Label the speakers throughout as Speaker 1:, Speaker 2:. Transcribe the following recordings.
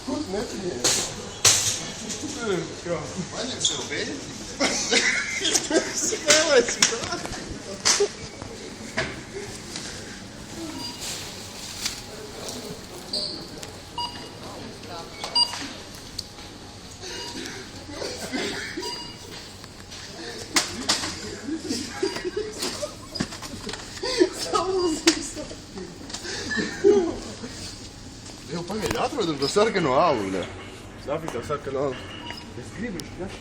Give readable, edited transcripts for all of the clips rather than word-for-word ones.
Speaker 1: Kur nepieņēma?
Speaker 2: Paņem sev beļķi.
Speaker 1: Spēlēsim tā. Jau pagaidi, atrodam to sarkano alu, ne? Sapīt to sarkano alu. Es gribu viņš,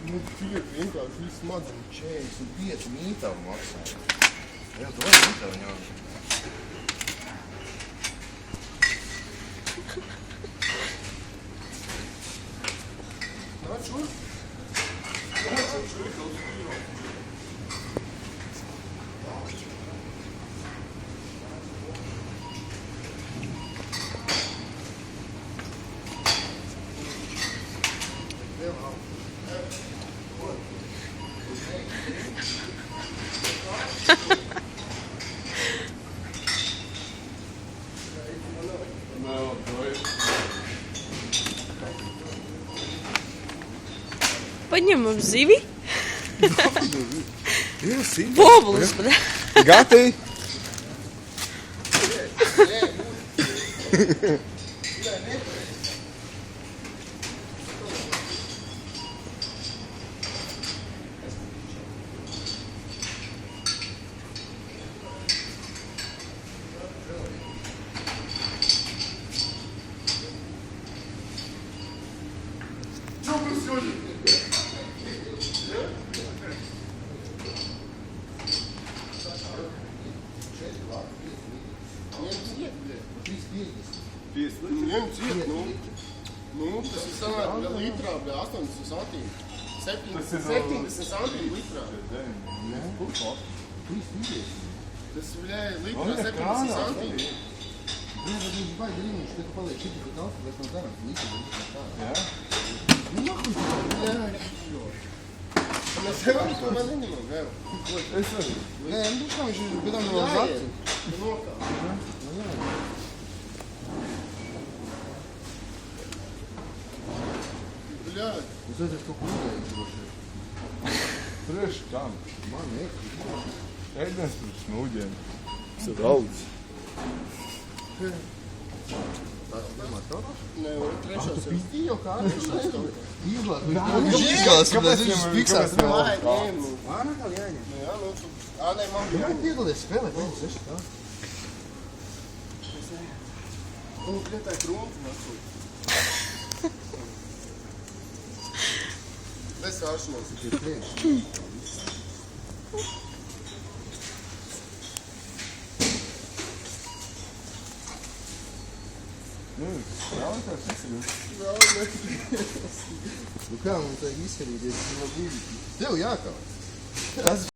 Speaker 1: Nu, tiek vienkārši viss smadzeņu 45 mītavu maksā. Jau to vajag mītavu ņēmu. Nāc šur? Nāc šur, kaut kīro.
Speaker 3: Paņemam zivi.
Speaker 1: Iesim.
Speaker 3: Bobulis, bļa.
Speaker 1: Gati? Ņem ciet, nu, tas ir sanāk litrā, bļa, 80 santīmi. 70 santīmi litrā.
Speaker 2: Nē, kurko?
Speaker 1: Tas, bļa, litrā 70 santīmi.
Speaker 2: Nē, bet viņš baigi rīniši, ka tu paliek šiti, ka daudz, bet no darām, litrā, tā.
Speaker 1: Jā?
Speaker 2: Nu, nahuj,
Speaker 1: Bļa, mēs tevam to man neņemam, vēl.
Speaker 2: es arī. Nē, nu, kā viņš ir, bet tam vēl uz acu.
Speaker 1: Tu nokā. Bļa,
Speaker 2: Uz acu to kūdēju, droši.
Speaker 1: priekš kam?
Speaker 2: Man liek,
Speaker 1: Ēdens tur smūģiem. Tas ir daudz.
Speaker 2: tas pirmā tavā?
Speaker 1: Nē, un trešās ir.
Speaker 2: Pījo kā arī šeit. Izlāk, viņš izlās, un tas viņš fiksās.
Speaker 1: Nē, nu.
Speaker 2: Ā, nakal jāņem.
Speaker 1: Jā, nu, tu. Ā, nē, man
Speaker 2: Jā, piedalies spēlē, pēc 6 tā.
Speaker 1: Nu, kretai krūmu nesūt. Bez vāršanos.
Speaker 2: Tie priekš.
Speaker 1: Nu, jautājums izsakot.
Speaker 2: Nu kā mums vajag izskatīties? Tev jākāp. Tas